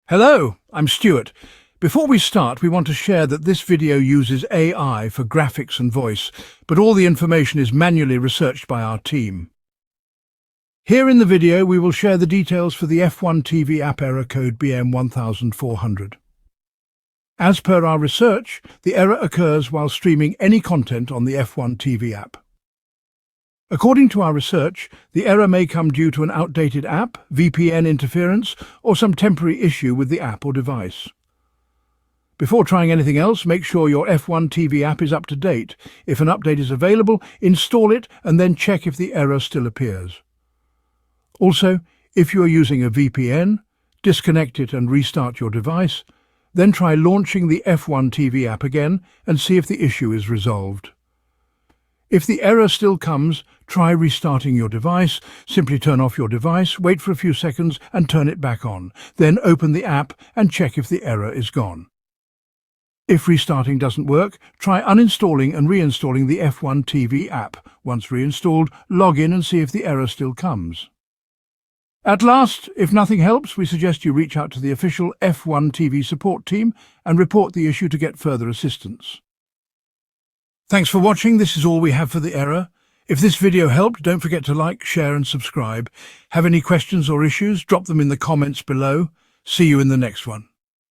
Hello, I'm Stuart. Before we start, we want to share that this video uses AI for graphics and voice, but all the information is manually researched by our team. Here in the video, we will share the details for the F1 TV app error code BM1400. As per our research, the error occurs while streaming any content on the F1 TV app. According to our research, the error may come due to an outdated app, VPN interference, or some temporary issue with the app or device. Before trying anything else, make sure your F1 TV app is up to date. If an update is available, install it and then check if the error still appears. Also, if you are using a VPN, disconnect it and restart your device, then try launching the F1 TV app again and see if the issue is resolved. If the error still comes, try restarting your device. Simply turn off your device, wait for a few seconds and turn it back on. Then open the app and check if the error is gone. If restarting doesn't work, try uninstalling and reinstalling the F1 TV app. Once reinstalled, log in and see if the error still comes. At last, if nothing helps, we suggest you reach out to the official F1 TV support team and report the issue to get further assistance. Thanks for watching. This is all we have for the error. If this video helped, don't forget to like, share and subscribe. Have any questions or issues? Drop them in the comments below. See you in the next one.